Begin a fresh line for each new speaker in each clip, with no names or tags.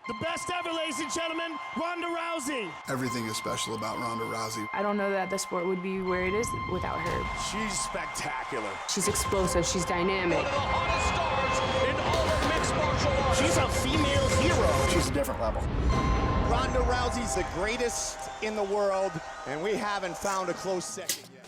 The best ever, ladies and gentlemen, Ronda Rousey.
Everything is special about Ronda Rousey.
I don't know that the sport would be where it is without her.
She's spectacular.
She's explosive, she's dynamic.
One of the hottest stars in all of mixed martial arts.
She's a female hero.
She's a different level.
Ronda Rousey's the greatest in the world, and we haven't found a close second yet.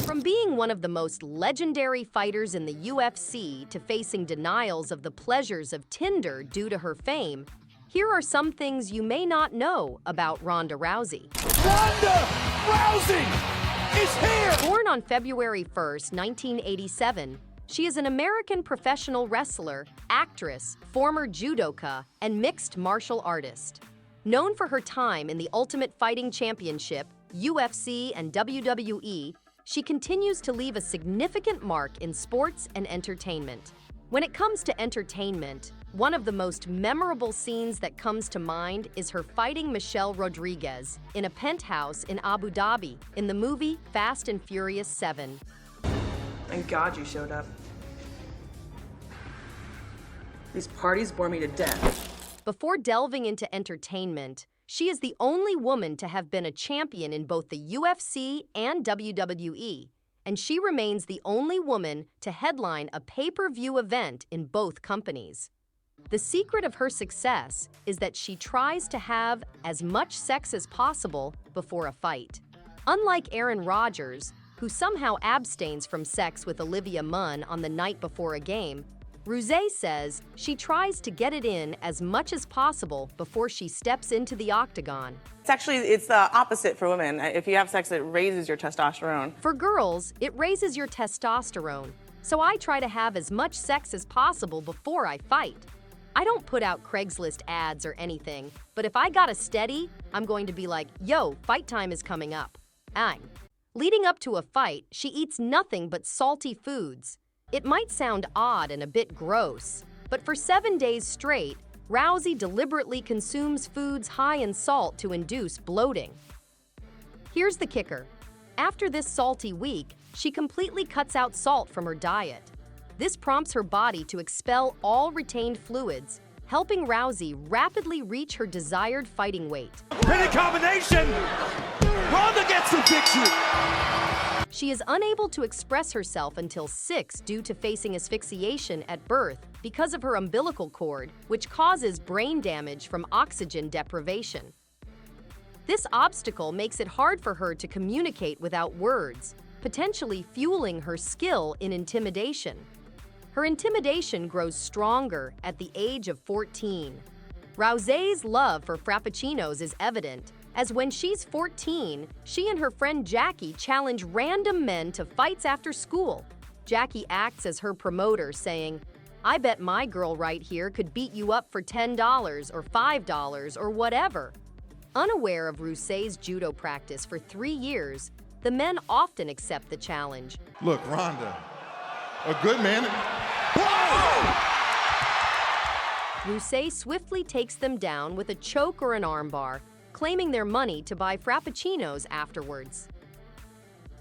From being one of the most legendary fighters in the UFC to facing denials of the pleasures of Tinder due to her fame, here are some things you may not know about Ronda Rousey.
Ronda Rousey is here!
Born on February 1st, 1987, she is an American professional wrestler, actress, former judoka, and mixed martial artist. Known for her time in the Ultimate Fighting Championship, UFC, and WWE, she continues to leave a significant mark in sports and entertainment. When it comes to entertainment, one of the most memorable scenes that comes to mind is her fighting Michelle Rodriguez in a penthouse in Abu Dhabi in the movie Fast and Furious 7.
Thank God you showed up. These parties bore me to death.
Before delving into entertainment, she is the only woman to have been a champion in both the UFC and WWE, and she remains the only woman to headline a pay-per-view event in both companies. The secret of her success is that she tries to have as much sex as possible before a fight. Unlike Aaron Rodgers, who somehow abstains from sex with Olivia Munn on the night before a game, Rousey says she tries to get it in as much as possible before she steps into the octagon.
It's the opposite for women. If you have sex, it raises your testosterone.
For girls, it raises your testosterone, so I try to have as much sex as possible before I fight. I don't put out Craigslist ads or anything, but if I got a steady, I'm going to be like, yo, fight time is coming up. Leading up to a fight, she eats nothing but salty foods. It might sound odd and a bit gross, but for 7 days straight, Rousey deliberately consumes foods high in salt to induce bloating. Here's the kicker. After this salty week, she completely cuts out salt from her diet. This prompts her body to expel all retained fluids, helping Rousey rapidly reach her desired fighting weight.
Pinning combination! Ronda gets the victory!
She is unable to express herself until 6 due to facing asphyxiation at birth because of her umbilical cord, which causes brain damage from oxygen deprivation. This obstacle makes it hard for her to communicate without words, potentially fueling her skill in intimidation. Her intimidation grows stronger at the age of 14. Rousey's love for frappuccinos is evident, as when she's 14, she and her friend Jackie challenge random men to fights after school. Jackie acts as her promoter, saying, "I bet my girl right here could beat you up for $10 or $5 or whatever." Unaware of Rousey's judo practice for 3 years, the men often accept the challenge.
Look, Ronda, a good man.
Rousey swiftly takes them down with a choke or an armbar, claiming their money to buy frappuccinos afterwards.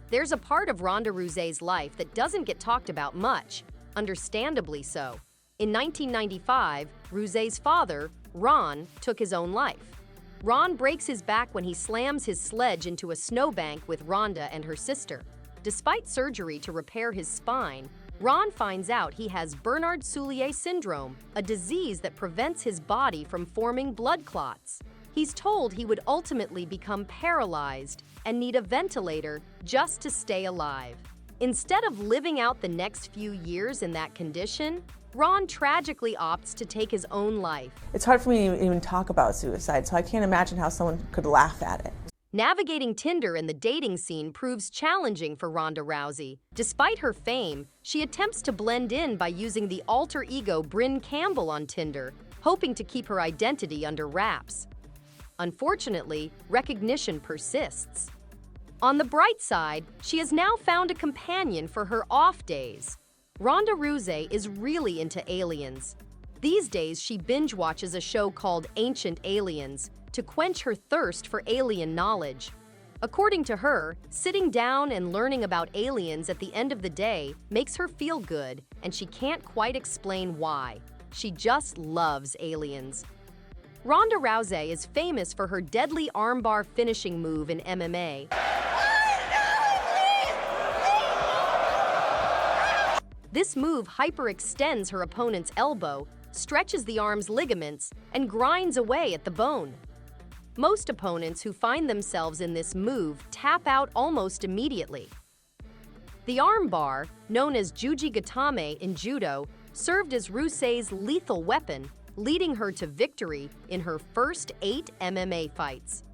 There's a part of Ronda Rousey's life that doesn't get talked about much, understandably so. In 1995, Rousey's father, Ron, took his own life. Ron breaks his back when he slams his sledge into a snowbank with Ronda and her sister. Despite surgery to repair his spine, Ron finds out he has Bernard-Soulier syndrome, a disease that prevents his body from forming blood clots. He's told he would ultimately become paralyzed and need a ventilator just to stay alive. Instead of living out the next few years in that condition, Ron tragically opts to take his own life.
It's hard for me to even talk about suicide, so I can't imagine how someone could laugh at it.
Navigating Tinder and the dating scene proves challenging for Ronda Rousey. Despite her fame, she attempts to blend in by using the alter ego Bryn Campbell on Tinder, hoping to keep her identity under wraps. Unfortunately, recognition persists. On the bright side, she has now found a companion for her off days. Ronda Rousey is really into aliens. These days, she binge-watches a show called Ancient Aliens to quench her thirst for alien knowledge. According to her, sitting down and learning about aliens at the end of the day makes her feel good, and she can't quite explain why. She just loves aliens. Ronda Rousey is famous for her deadly armbar finishing move in MMA. This move hyperextends her opponent's elbow, stretches the arm's ligaments, and grinds away at the bone. Most opponents who find themselves in this move tap out almost immediately. The armbar, known as jujigatame in judo, served as Rousey's lethal weapon, leading her to victory in her first 8 MMA fights.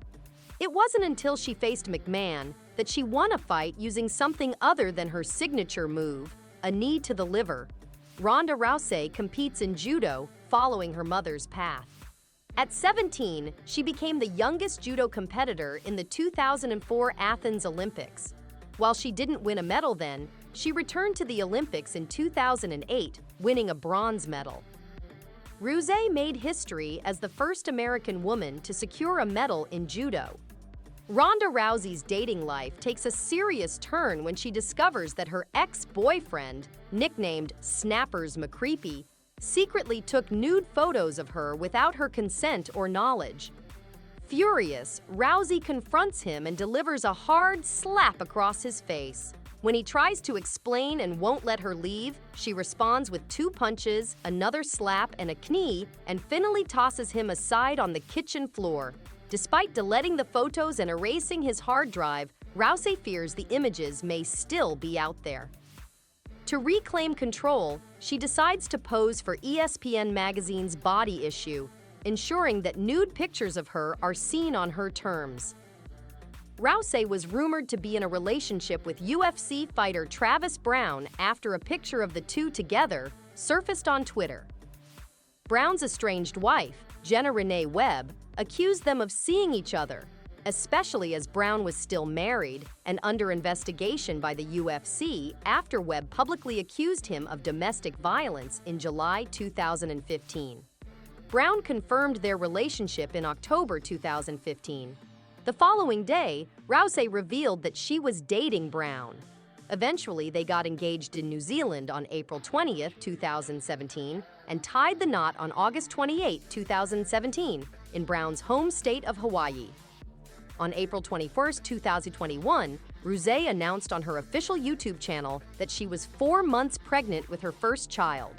It wasn't until she faced McMahon that she won a fight using something other than her signature move, a knee to the liver. Ronda Rousey competes in judo, following her mother's path. At 17, she became the youngest judo competitor in the 2004 Athens Olympics. While she didn't win a medal then, she returned to the Olympics in 2008, winning a bronze medal. Rousey made history as the first American woman to secure a medal in judo. Ronda Rousey's dating life takes a serious turn when she discovers that her ex-boyfriend, nicknamed Snappers McCreepy, secretly took nude photos of her without her consent or knowledge. Furious, Rousey confronts him and delivers a hard slap across his face. When he tries to explain and won't let her leave, she responds with 2 punches, another slap, and a knee, and finally tosses him aside on the kitchen floor. Despite deleting the photos and erasing his hard drive, Rousey fears the images may still be out there. To reclaim control, she decides to pose for ESPN magazine's body issue, ensuring that nude pictures of her are seen on her terms. Rousey was rumored to be in a relationship with UFC fighter Travis Browne after a picture of the two together surfaced on Twitter. Browne's estranged wife, Jenna Renee Webb, accused them of seeing each other, especially as Browne was still married and under investigation by the UFC after Webb publicly accused him of domestic violence in July 2015. Browne confirmed their relationship in October 2015. The following day, Rousey revealed that she was dating Browne. Eventually, they got engaged in New Zealand on April 20, 2017, and tied the knot on August 28, 2017, in Browne's home state of Hawaii. On April 21, 2021, Rousey announced on her official YouTube channel that she was 4 months pregnant with her first child.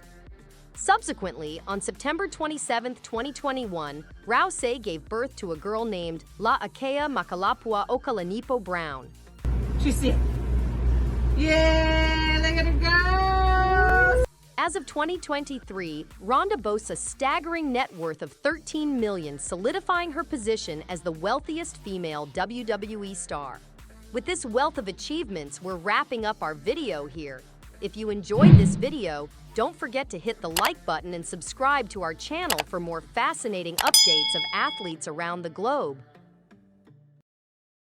Subsequently, on September 27, 2021, Rousey gave birth to a girl named La'akea Makalapua Okalanipo Browne.
She's it. Yeah, look at her go!
As of 2023, Ronda boasts a staggering net worth of $13 million, solidifying her position as the wealthiest female WWE star. With this wealth of achievements, we're wrapping up our video here. If you enjoyed this video, don't forget to hit the like button and subscribe to our channel for more fascinating updates of athletes around the globe.